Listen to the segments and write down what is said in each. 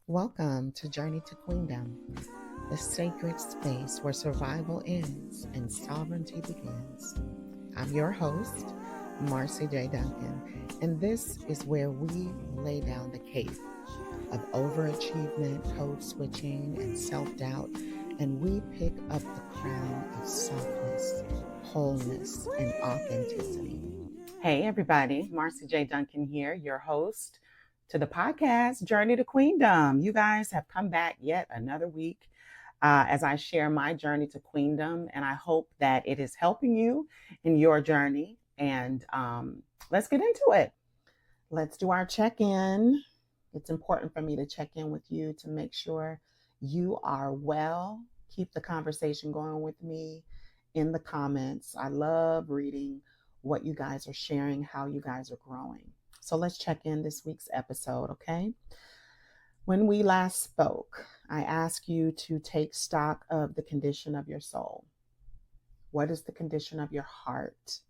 Welcome to Journey to Queendom, the sacred space where survival ends and sovereignty begins. I'm your host, Marci J. Duncan, and this is where we lay down the cape of overachievement, code switching, and self doubt, and we pick up the crown of softness, wholeness, and authenticity. Hey, everybody, Marci J. Duncan here, your host to the podcast Journey to Queendom. You guys have come back yet another week as I share my journey to Queendom, and I hope that it is helping you in your journey. And let's get into it. Let's do our check in. It's important for me to check in with you to make sure you are well. Keep the conversation going with me in the comments. I love reading what you guys are sharing, how you guys are growing. So let's check in this week's episode, okay? When we last spoke, I asked you to take stock of the condition of your soul. What is the condition of your heart?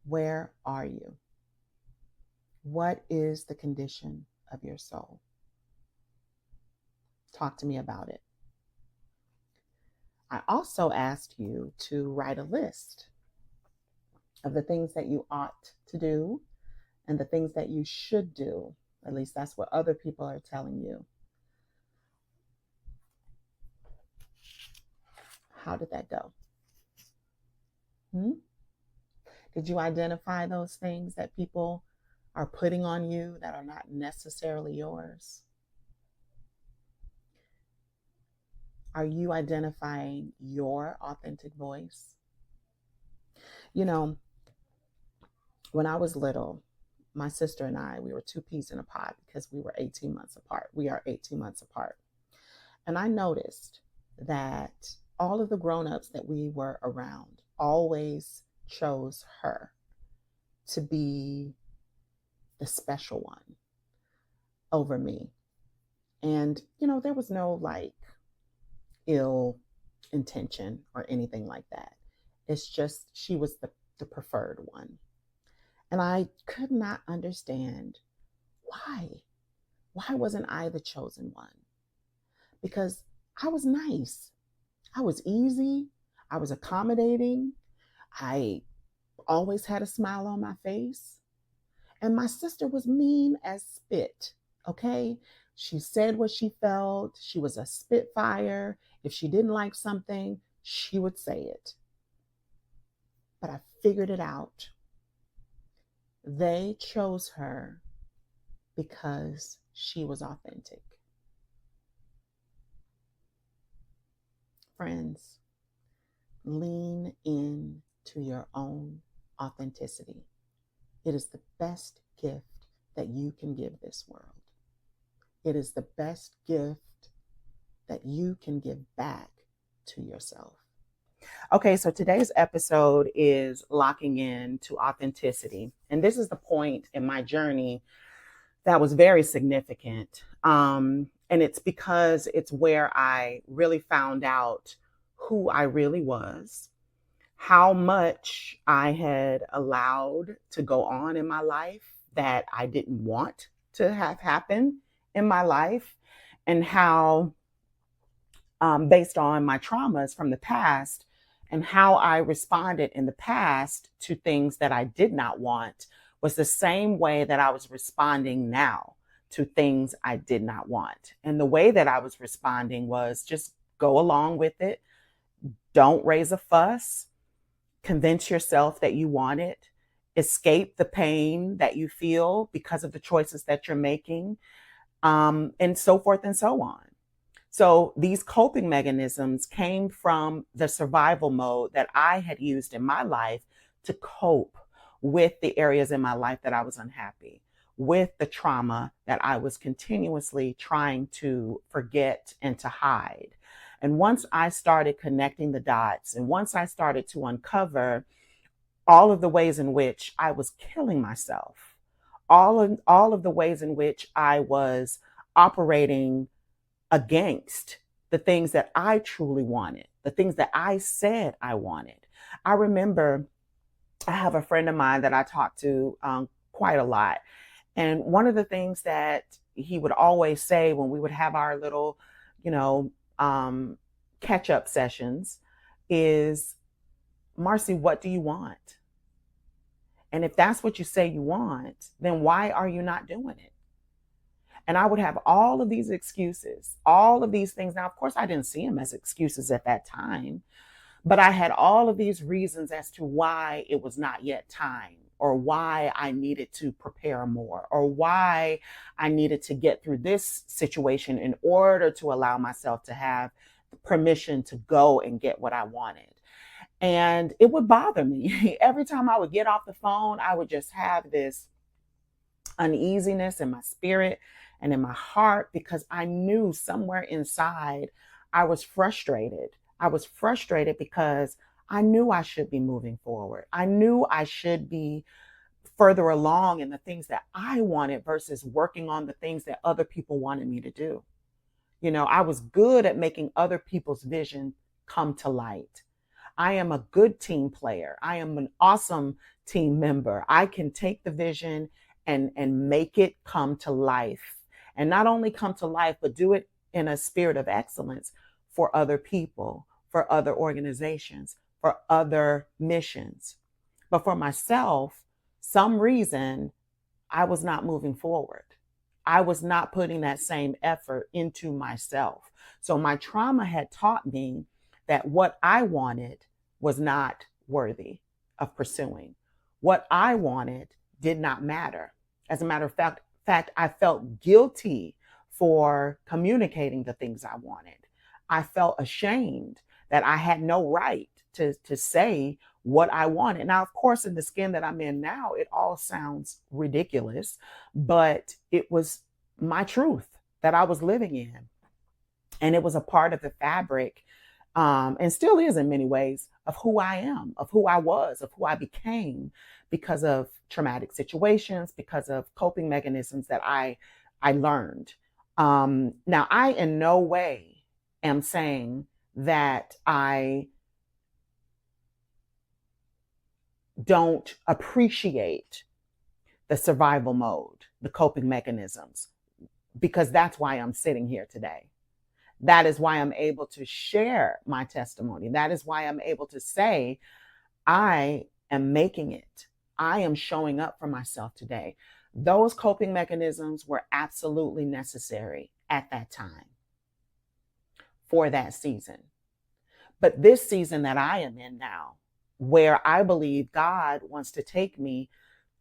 Where are you? What is the condition of your soul? Talk to me about it. I also asked you to write a list of the things that you ought to do and the things that you should do. At least that's what other people are telling you. How did that go? Did you identify those things that people are putting on you that are not necessarily yours? Are you identifying your authentic voice? You know, when I was little, my sister and I, we were two peas in a pod because we were 18 months apart. We are 18 months apart. And I noticed that all of the grown-ups that we were around always chose her to be the special one over me. And, there was no ill intention or anything like that. It's just she was the preferred one. And I could not understand why. Why wasn't I the chosen one? Because I was nice. I was easy. I was accommodating. I always had a smile on my face. And my sister was mean as spit, okay? She said what she felt. She was a spitfire. If she didn't like something, she would say it. But I figured it out. They chose her because she was authentic. Friends, lean in to your own authenticity. It is the best gift that you can give this world. It is the best gift that you can give back to yourself. Okay, so today's episode is locking in to authenticity. And this is the point in my journey that was very significant. And it's because it's where I really found out who I really was, how much I had allowed to go on in my life that I didn't want to have happen in my life, and how, based on my traumas from the past, and how I responded in the past to things that I did not want was the same way that I was responding now to things I did not want. And the way that I was responding was just go along with it. Don't raise a fuss. Convince yourself that you want it. Escape the pain that you feel because of the choices that you're making, and so forth and so on. So these coping mechanisms came from the survival mode that I had used in my life to cope with the areas in my life that I was unhappy, with the trauma that I was continuously trying to forget and to hide. And once I started connecting the dots, and once I started to uncover all of the ways in which I was killing myself, all of the ways in which I was operating against the things that I truly wanted, the things that I said I wanted. I remember I have a friend of mine that I talk to quite a lot. And one of the things that he would always say when we would have our little, you know, catch up sessions is, Marci, what do you want? And if that's what you say you want, then why are you not doing it? And I would have all of these excuses, all of these things. Now, of course, I didn't see them as excuses at that time, but I had all of these reasons as to why it was not yet time, or why I needed to prepare more, or why I needed to get through this situation in order to allow myself to have permission to go and get what I wanted. And it would bother me. Every time I would get off the phone, I would just have this uneasiness in my spirit and in my heart, because I knew somewhere inside I was frustrated. I was frustrated because I knew I should be moving forward. I knew I should be further along in the things that I wanted versus working on the things that other people wanted me to do. You know, I was good at making other people's vision come to light. I am a good team player. I am an awesome team member. I can take the vision and make it come to life. And not only come to life, but do it in a spirit of excellence for other people, for other organizations, for other missions. But for myself, some reason I was not moving forward. I was not putting that same effort into myself. So my trauma had taught me that what I wanted was not worthy of pursuing. What I wanted did not matter. As a matter of fact, I felt guilty for communicating the things I wanted. I felt ashamed that I had no right to say what I wanted. Now, of course, in the skin that I'm in now, it all sounds ridiculous, but it was my truth that I was living in. And it was a part of the fabric, and still is in many ways, of who I am, of who I was, of who I became, because of traumatic situations, because of coping mechanisms that I learned. Now, I in no way am saying that I don't appreciate the survival mode, the coping mechanisms, because that's why I'm sitting here today. That is why I'm able to share my testimony. That is why I'm able to say, I am making it. I am showing up for myself today. Those coping mechanisms were absolutely necessary at that time for that season. But this season that I am in now, where I believe God wants to take me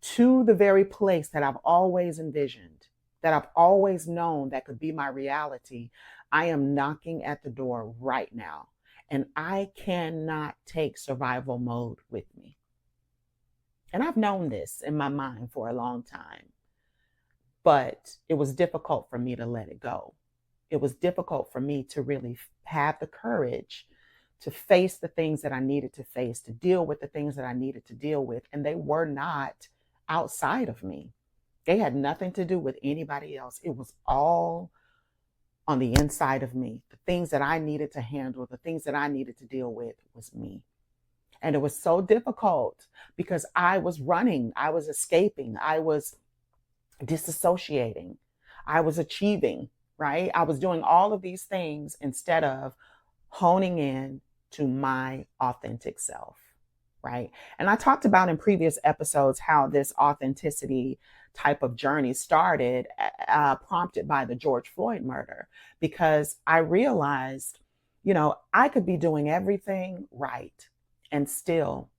to the very place that I've always envisioned, that I've always known that could be my reality, I am knocking at the door right now. And I cannot take survival mode with me. And I've known this in my mind for a long time, but it was difficult for me to let it go. It was difficult for me to really have the courage to face the things that I needed to face, to deal with the things that I needed to deal with. And they were not outside of me. They had nothing to do with anybody else. It was all on the inside of me. The things that I needed to handle, the things that I needed to deal with was me. And it was so difficult because I was running, I was escaping, I was disassociating, I was achieving, right? I was doing all of these things instead of honing in to my authentic self, right? And I talked about in previous episodes how this authenticity type of journey started, prompted by the George Floyd murder, because I realized, you know, I could be doing everything right, and still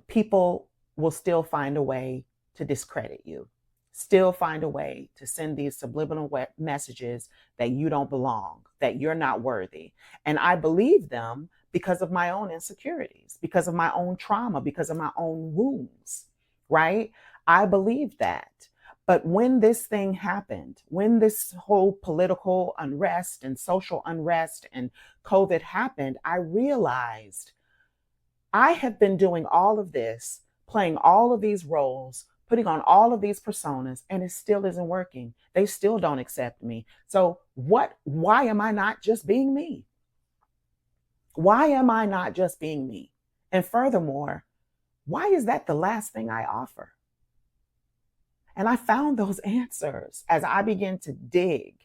people will still find a way to discredit you, still find a way to send these subliminal messages that you don't belong, that you're not worthy. And I believe them because of my own insecurities, because of my own trauma, because of my own wounds, right? I believe that. But when this thing happened, when this whole political unrest and social unrest and COVID happened, I realized I have been doing all of this, playing all of these roles, putting on all of these personas, and it still isn't working. They still don't accept me. So why am I not just being me? Why am I not just being me? And furthermore, why is that the last thing I offer? And I found those answers as I began to dig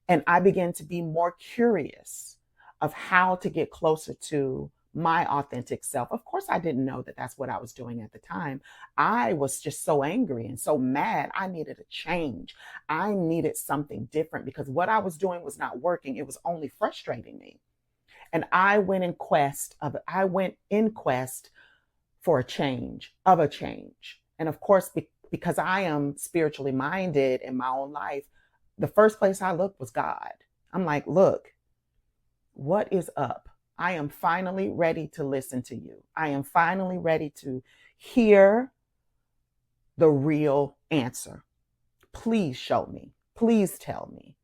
and I began to be more curious of how to get closer to my authentic self. Of course, I didn't know that that's what I was doing at the time. I was just so angry and so mad. I needed a change. I needed something different because what I was doing was not working. It was only frustrating me. And I went in quest for a change, of a change. And of course, because I am spiritually minded in my own life, the first place I looked was God. I'm like, look, what is up? I am finally ready to listen to you. I am finally ready to hear the real answer. Please show me. Please tell me.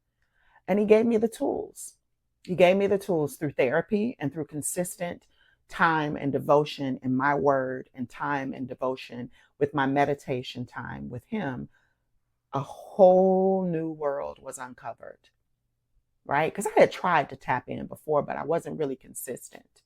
And he gave me the tools. He gave me the tools through therapy and through consistent time and devotion in my word and time and devotion with my meditation time with him. A whole new world was uncovered, right? Because I had tried to tap in before, but I wasn't really consistent.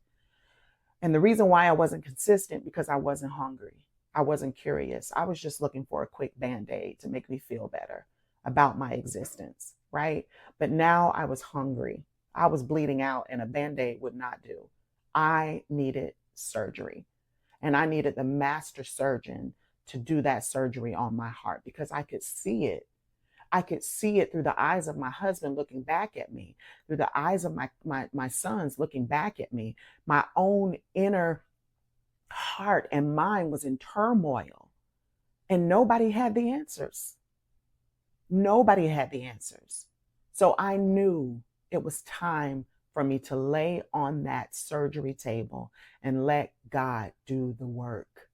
And the reason why I wasn't consistent because I wasn't hungry. I wasn't curious. I was just looking for a quick band-aid to make me feel better about my existence, right? But now I was hungry. I was bleeding out and a band-aid would not do. I needed surgery. And I needed the master surgeon to do that surgery on my heart because I could see it. I could see it through the eyes of my husband looking back at me, through the eyes of my sons looking back at me. My own inner heart and mind was in turmoil, and nobody had the answers. Nobody had the answers. So I knew it was time for me to lay on that surgery table and let God do the work.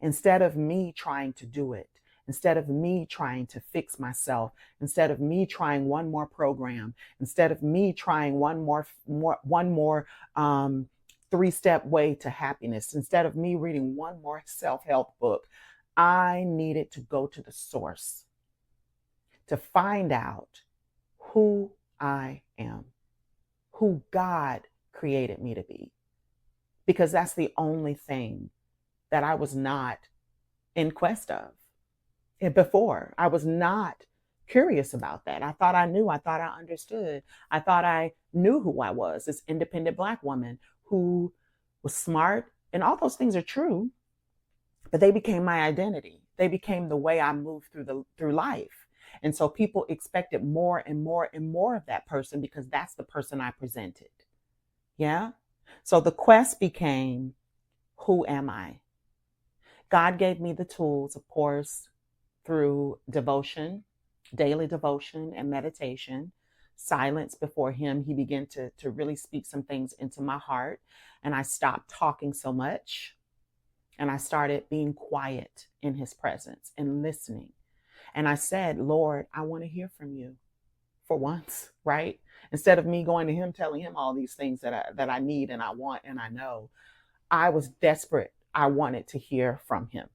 Instead of me trying to do it, instead of me trying to fix myself, instead of me trying one more program, instead of me trying one more three-step way to happiness, instead of me reading one more self-help book, I needed to go to the source to find out who I am, who God created me to be, because that's the only thing that I was not in quest of. Before, I was not curious about that. I thought I knew, I thought I understood. I thought I knew who I was, this independent Black woman who was smart, and all those things are true, but they became my identity. They became the way I moved through life. And so people expected more and more and more of that person because that's the person I presented. Yeah. So the quest became, who am I? God gave me the tools, of course, through devotion, daily devotion and meditation, silence before him. He began to really speak some things into my heart. And I stopped talking so much. And I started being quiet in his presence and listening. And I said, Lord, I want to hear from you for once, right? Instead of me going to him, telling him all these things that I need and I want and I know, I was desperate. I wanted to hear from him.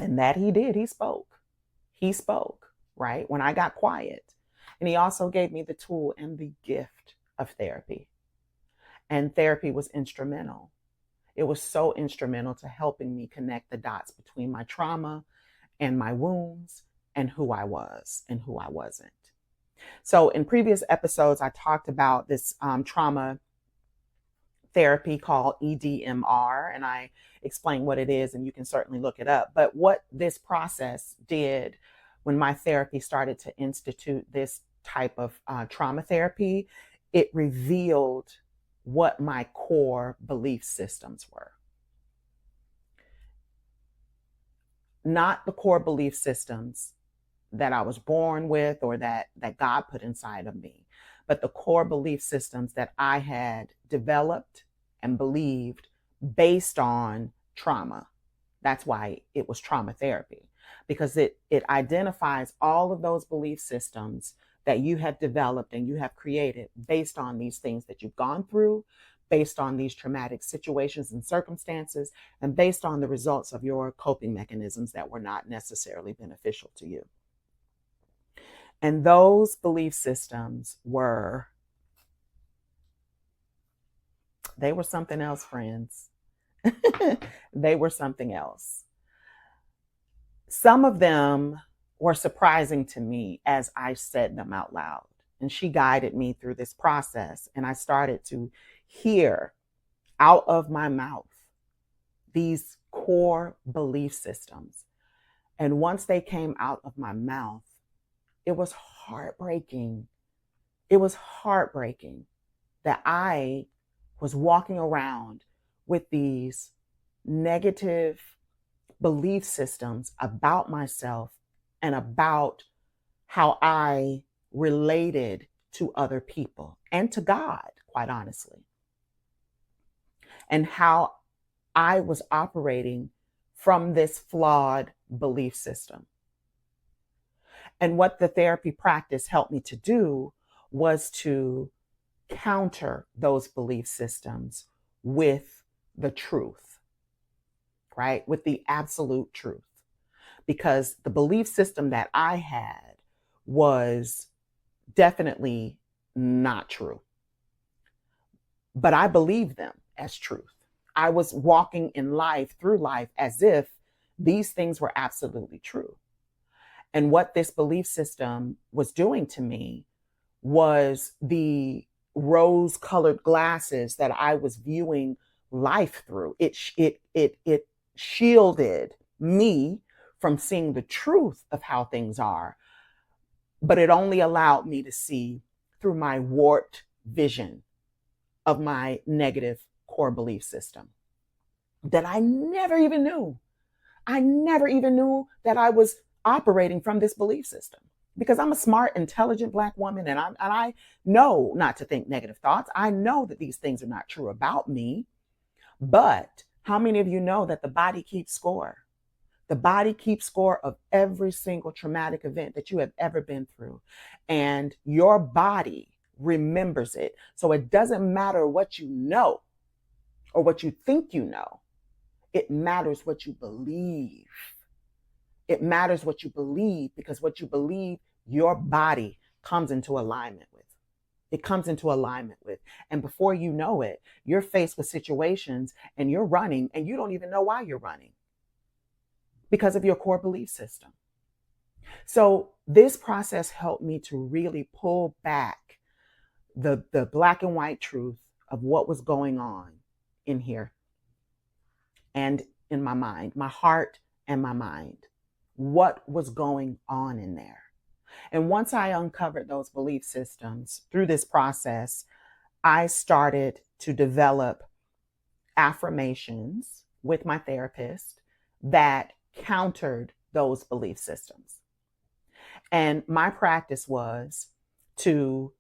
And that he did. He spoke. He spoke, right? When I got quiet. And he also gave me the tool and the gift of therapy. And therapy was instrumental. It was so instrumental to helping me connect the dots between my trauma and my wounds and who I was and who I wasn't. So in previous episodes, I talked about this trauma therapy called EDMR, and I explained what it is, and you can certainly look it up. But what this process did when my therapy started to institute this type of trauma therapy, it revealed what my core belief systems were. Not the core belief systems that I was born with or that God put inside of me, but the core belief systems that I had developed and believed based on trauma. That's why it was trauma therapy, because it identifies all of those belief systems that you have developed and you have created based on these things that you've gone through, based on these traumatic situations and circumstances, and based on the results of your coping mechanisms that were not necessarily beneficial to you. And those belief systems they were something else, friends. They were something else. Some of them were surprising to me as I said them out loud. And she guided me through this process. And I started to hear out of my mouth these core belief systems. And once they came out of my mouth, it was heartbreaking. It was heartbreaking that I was walking around with these negative belief systems about myself and about how I related to other people and to God, quite honestly, and how I was operating from this flawed belief system. And what the therapy practice helped me to do was to counter those belief systems with the truth, right? With the absolute truth. Because the belief system that I had was definitely not true. But I believed them as truth. I was walking in life, through life, as if these things were absolutely true. And what this belief system was doing to me was the rose-colored glasses that I was viewing life through. It shielded me from seeing the truth of how things are, but it only allowed me to see through my warped vision of my negative core belief system that I never even knew. I never even knew that I was operating from this belief system, because I'm a smart, intelligent Black woman, and I know not to think negative thoughts. I know that these things are not true about me. But how many of you know that the body keeps score? The body keeps score of every single traumatic event that you have ever been through, and your body remembers it. So it doesn't matter what you know or what you think you know. It matters what you believe. It matters what you believe, because what you believe, your body comes into alignment with. It comes into alignment with. And before you know it, you're faced with situations and you're running and you don't even know why you're running, because of your core belief system. So this process helped me to really pull back the black and white truth of what was going on in here and in my mind, my heart and my mind. What was going on in there? And once I uncovered those belief systems through this process, I started to develop affirmations with my therapist that countered those belief systems. And my practice was to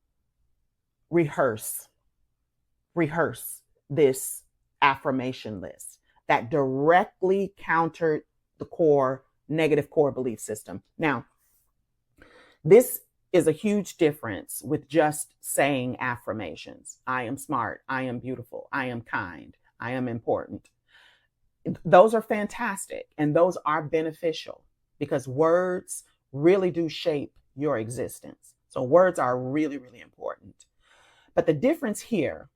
rehearse this affirmation list that directly countered the negative core belief system. Now, this is a huge difference with just saying affirmations. I am smart. I am beautiful. I am kind. I am important. Those are fantastic and those are beneficial, because words really do shape your existence. So words are really, really important. But the difference here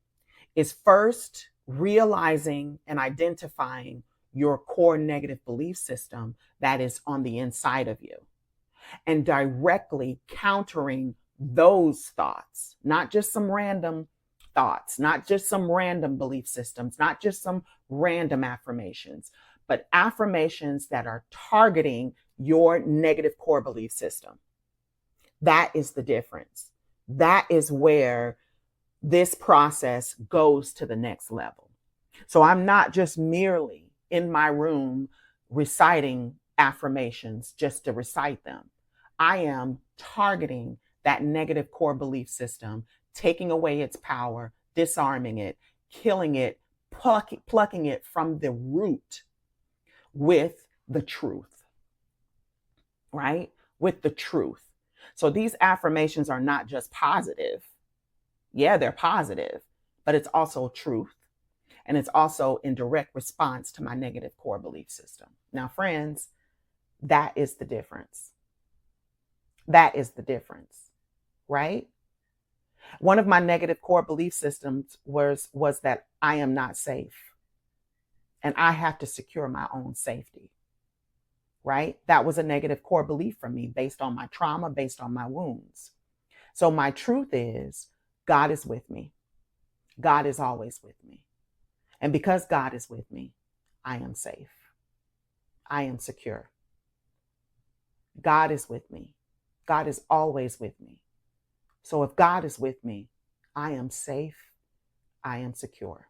is first realizing and identifying your core negative belief system that is on the inside of you, and directly countering those thoughts, not just some random thoughts, not just some random belief systems, not just some random affirmations, but affirmations that are targeting your negative core belief system. That is the difference. That is where this process goes to the next level. So I'm not just merely in my room reciting affirmations just to recite them. I am targeting that negative core belief system, taking away its power, disarming it, killing it, plucking it from the root with the truth, right? With the truth. So these affirmations are not just positive. Yeah, they're positive, but it's also truth. And it's also in direct response to my negative core belief system. Now, friends, that is the difference. That is the difference, right? One of my negative core belief systems was that I am not safe and I have to secure my own safety, right? That was a negative core belief for me based on my trauma, based on my wounds. So my truth is God is with me. God is always with me. And because God is with me, I am safe. I am secure. God is with me. God is always with me. So if God is with me, I am safe. I am secure.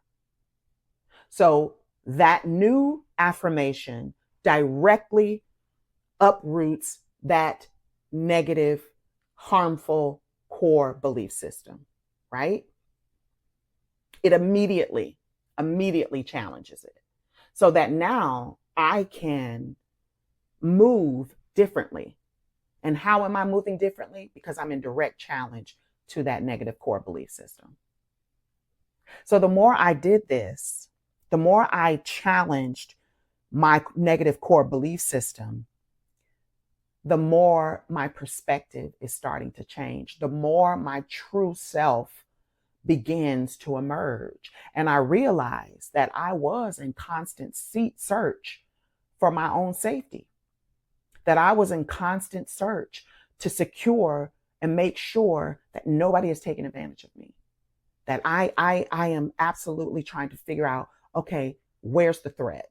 So that new affirmation directly uproots that negative, harmful core belief system, right? It immediately challenges it so that now I can move differently. And how am I moving differently? Because I'm in direct challenge to that negative core belief system. So the more I did this, the more I challenged my negative core belief system, the more my perspective is starting to change, the more my true self begins to emerge. And I realized that I was in constant search for my own safety, that I was in constant search to secure and make sure that nobody is taking advantage of me, that I am absolutely trying to figure out, okay, where's the threat?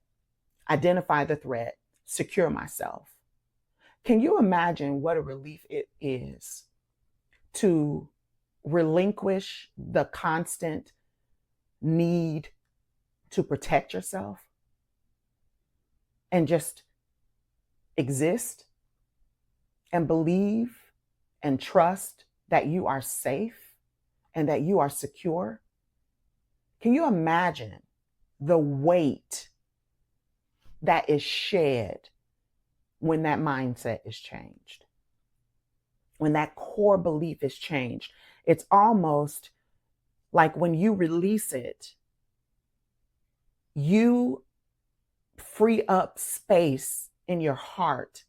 Identify the threat, secure myself. Can you imagine what a relief it is to relinquish the constant need to protect yourself and just exist and believe and trust that you are safe and that you are secure? Can you imagine the weight that is shed when that mindset is changed? When that core belief is changed, it's almost like when you release it, you free up space in your heart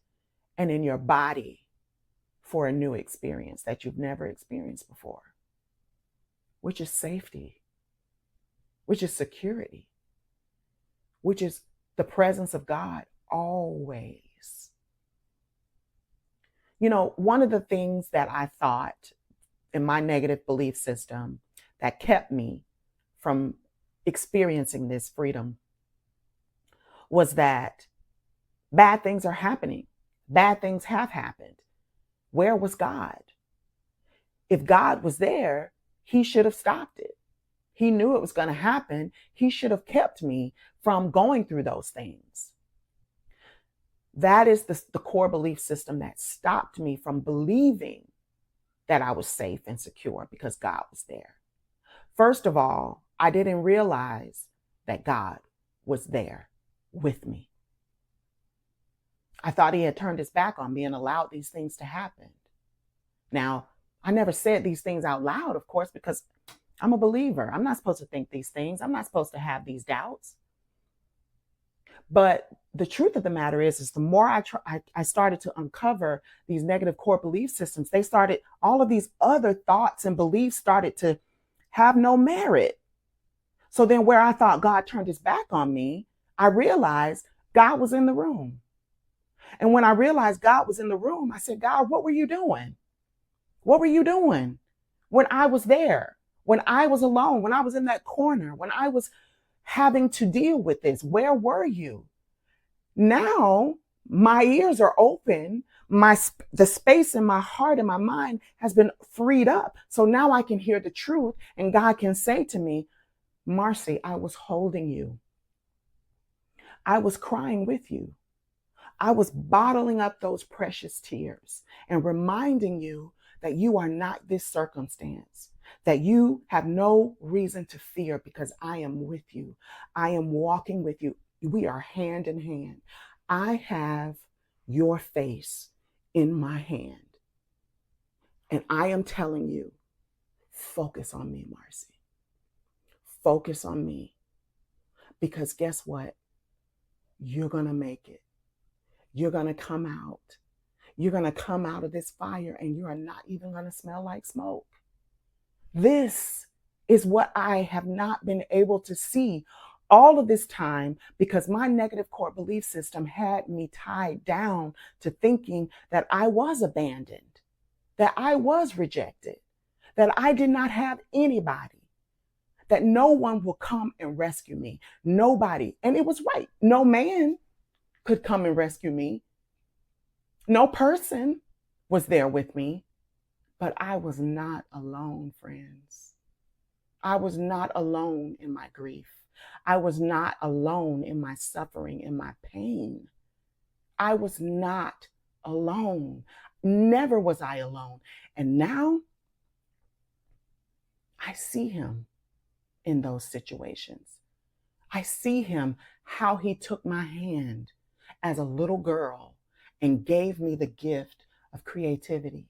and in your body for a new experience that you've never experienced before, which is safety, which is security, which is the presence of God always. You know, one of the things that I thought in my negative belief system that kept me from experiencing this freedom was that bad things are happening. Bad things have happened. Where was God? If God was there, he should have stopped it. He knew it was going to happen. He should have kept me from going through those things. That is the core belief system that stopped me from believing that I was safe and secure because God was there. First of all, I didn't realize that God was there with me. I thought he had turned his back on me and allowed these things to happen. Now, I never said these things out loud, of course, because I'm a believer. I'm not supposed to think these things. I'm not supposed to have these doubts. But the truth of the matter is the more I started to uncover these negative core belief systems, all of these other thoughts and beliefs started to have no merit. So then where I thought God turned his back on me, I realized God was in the room. And when I realized God was in the room, I said, God, what were you doing? What were you doing when I was there, when I was alone, when I was in that corner, when I was having to deal with this? Where were you? Now my ears are open. The space in my heart and my mind has been freed up. So now I can hear the truth and God can say to me, Marci, I was holding you. I was crying with you. I was bottling up those precious tears and reminding you that you are not this circumstance, that you have no reason to fear because I am with you. I am walking with you. We are hand in hand. I have your face in my hand. And I am telling you, focus on me, Marci. Focus on me. Because guess what? You're going to make it. You're going to come out. You're going to come out of this fire and you are not even going to smell like smoke. This is what I have not been able to see All of this time because my negative core belief system had me tied down to thinking that I was abandoned, that I was rejected, that I did not have anybody, that no one will come and rescue me. Nobody. And it was right. No man could come and rescue me. No person was there with me, but I was not alone, friends. I was not alone in my grief. I was not alone in my suffering, in my pain. I was not alone. Never was I alone. And now I see him in those situations. I see him, how he took my hand as a little girl and gave me the gift of creativity.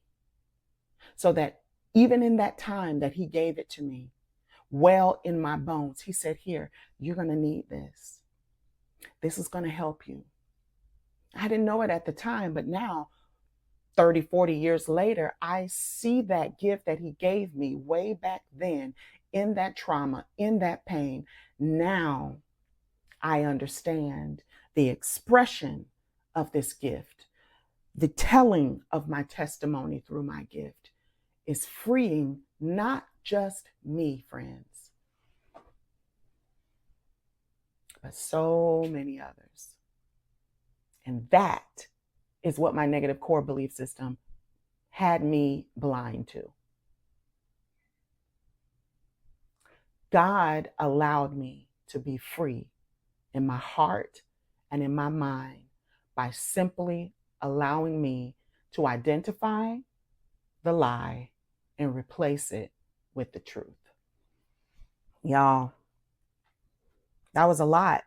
So that even in that time that he gave it to me, well in my bones, he said, here, you're going to need this. This is going to help you. I didn't know it at the time, but now, 30, 40 years later, I see that gift that he gave me way back then in that trauma, in that pain. Now I understand the expression of this gift. The telling of my testimony through my gift is freeing not just me, friends, but so many others. And that is what my negative core belief system had me blind to. God allowed me to be free in my heart and in my mind by simply allowing me to identify the lie and replace it with the truth. Y'all, that was a lot.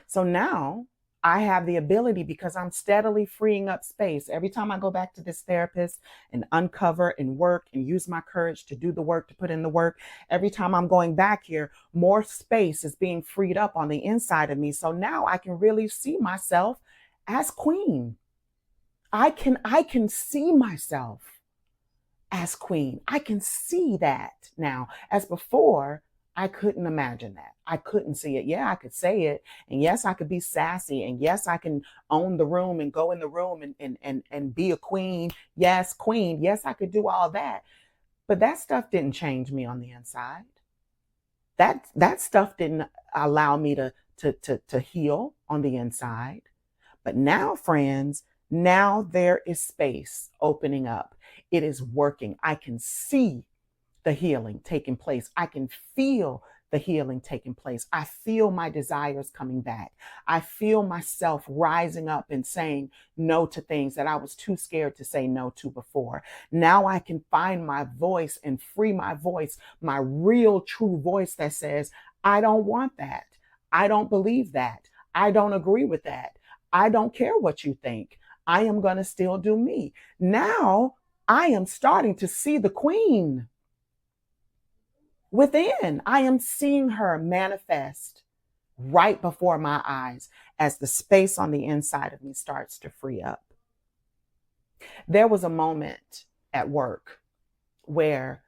So now I have the ability, because I'm steadily freeing up space. Every time I go back to this therapist and uncover and work and use my courage to do the work, to put in the work, every time I'm going back here, more space is being freed up on the inside of me. So now I can really see myself as queen. I can see myself as queen. I can see that now. As before, I couldn't imagine that. I couldn't see it. Yeah, I could say it. And yes, I could be sassy. And yes, I can own the room and go in the room and be a queen. Yes, queen. Yes, I could do all that. But that stuff didn't change me on the inside. That stuff didn't allow me to heal on the inside. But now, friends, now there is space opening up. It is working. I can see the healing taking place. I can feel the healing taking place. I feel my desires coming back. I feel myself rising up and saying no to things that I was too scared to say no to before. Now I can find my voice and free my voice, my real true voice that says, I don't want that. I don't believe that. I don't agree with that. I don't care what you think. I am going to still do me. Now I am starting to see the queen within. I am seeing her manifest right before my eyes as the space on the inside of me starts to free up. There was a moment at work where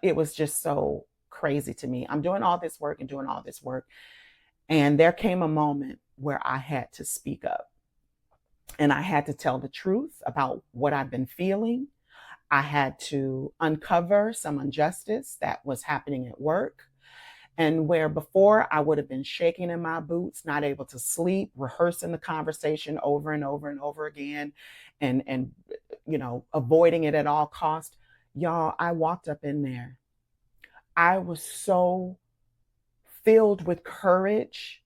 it was just so crazy to me. I'm doing all this work and doing all this work. And there came a moment where I had to speak up. And I had to tell the truth about what I've been feeling. I had to uncover some injustice that was happening at work. And where before I would have been shaking in my boots, not able to sleep, rehearsing the conversation over and over and over again, and avoiding it at all costs. Y'all, I walked up in there. I was so filled with courage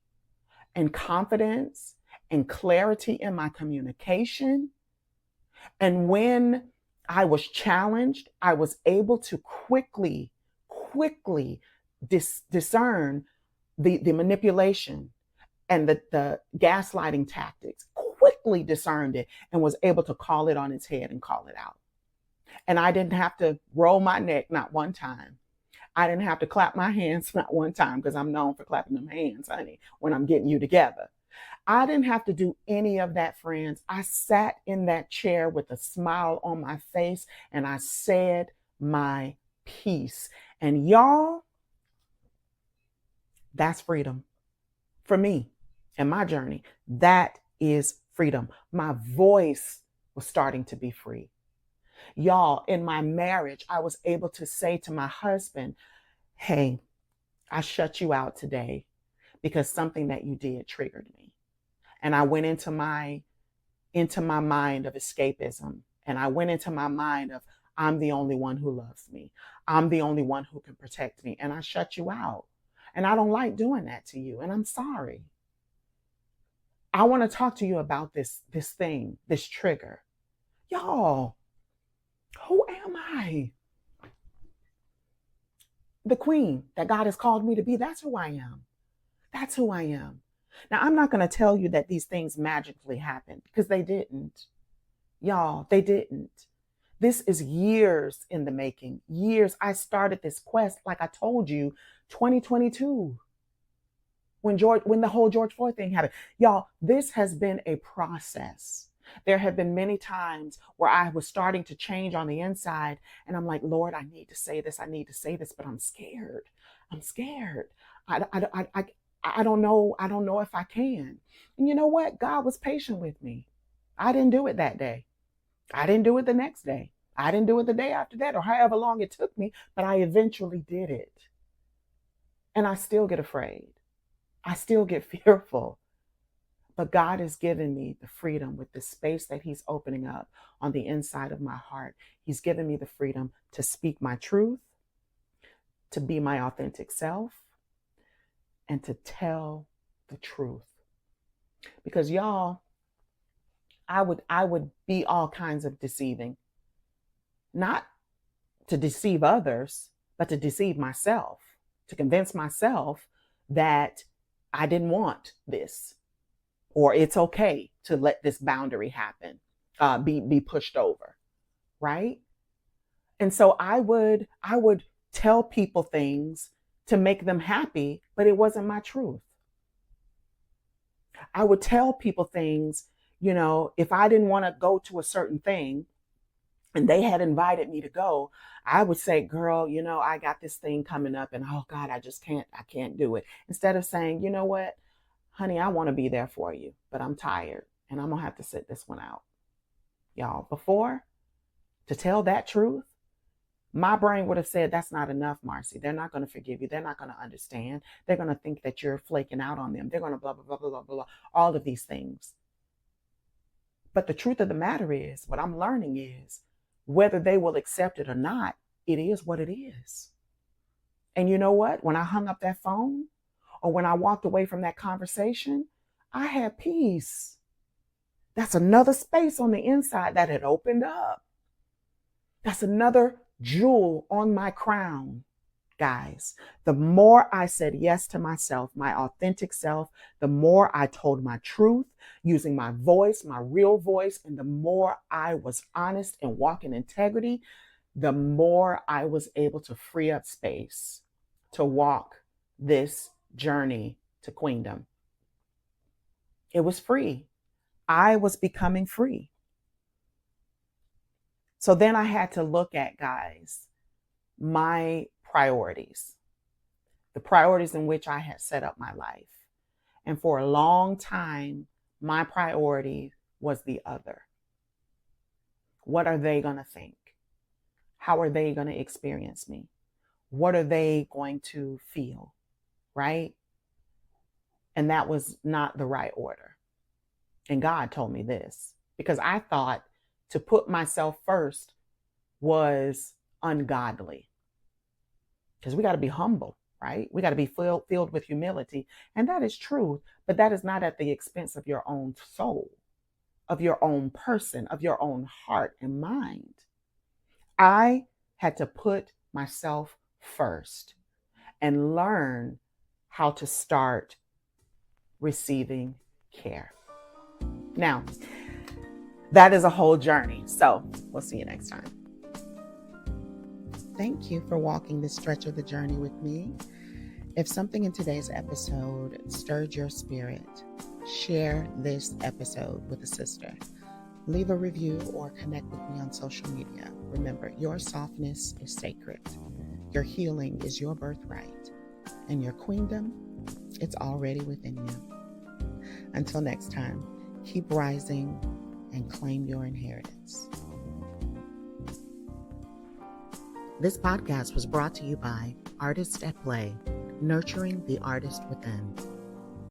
and confidence and clarity in my communication. And when I was challenged, I was able to quickly discern the manipulation and the gaslighting tactics, quickly discerned it and was able to call it on its head and call it out. And I didn't have to roll my neck, not one time. I didn't have to clap my hands, not one time, because I'm known for clapping them hands, honey, when I'm getting you together. I didn't have to do any of that, friends. I sat in that chair with a smile on my face and I said my piece. And y'all, That's freedom for me and my journey. That is freedom. My voice was starting to be free. Y'all, in my marriage, I was able to say to my husband, hey, I shut you out today because something that you did triggered me. And I went into my mind of escapism. And I went into my mind of, I'm the only one who loves me. I'm the only one who can protect me. And I shut you out. And I don't like doing that to you. And I'm sorry. I want to talk to you about this thing, this trigger. Y'all, who am I? The queen that God has called me to be. That's who I am. That's who I am. Now, I'm not going to tell you that these things magically happened because they didn't. Y'all, they didn't. This is years in the making. Years. I started this quest, like I told you, 2022. When the whole George Floyd thing happened. Y'all, this has been a process. There have been many times where I was starting to change on the inside, and I'm like, Lord, I need to say this, but I'm scared. I'm scared. I don't know if I can. And you know what? God was patient with me. I didn't do it that day. I didn't do it the next day. I didn't do it the day after that, or however long it took me, but I eventually did it. And I still get afraid. I still get fearful. But God has given me the freedom with the space that He's opening up on the inside of my heart. He's given me the freedom to speak my truth, to be my authentic self, and to tell the truth. Because y'all, I would be all kinds of deceiving. Not to deceive others, but to deceive myself, to convince myself that I didn't want this, or it's okay to let this boundary happen, be pushed over, right? And so I would tell people things to make them happy, but it wasn't my truth. I would tell people things, if I didn't want to go to a certain thing and they had invited me to go, I would say, girl, I got this thing coming up and oh God, I can't do it. Instead of saying, you know what, honey, I want to be there for you, but I'm tired and I'm going to have to sit this one out. Y'all, before, to tell that truth, my brain would have said, that's not enough, Marci. They're not going to forgive you. They're not going to understand. They're going to think that you're flaking out on them. They're going to blah, blah, blah, blah, blah, blah, all of these things. But the truth of the matter is, what I'm learning is, whether they will accept it or not, it is what it is. And you know what? When I hung up that phone, or when I walked away from that conversation, I had peace. That's another space on the inside that had opened up. That's another jewel on my crown, guys. The more I said yes to myself, my authentic self, the more I told my truth using my voice, my real voice, and the more I was honest and walk in integrity, the more I was able to free up space to walk this journey to queendom. It was free. I was becoming free. So then I had to look at, guys, my priorities, the priorities in which I had set up my life. And for a long time, my priority was the other. What are they going to think? How are they going to experience me? What are they going to feel? Right? And that was not the right order. And God told me this because I thought to put myself first was ungodly. Because we got to be humble, right? We got to be filled with humility. And that is true, but that is not at the expense of your own soul, of your own person, of your own heart and mind. I had to put myself first and learn how to start receiving care. Now, that is a whole journey. So we'll see you next time. Thank you for walking this stretch of the journey with me. If something in today's episode stirred your spirit, share this episode with a sister. Leave a review or connect with me on social media. Remember, your softness is sacred. Your healing is your birthright. And your queendom It's already within you. Until next time, keep rising and claim your inheritance. This podcast was brought to you by Artists at Play, nurturing the artist within.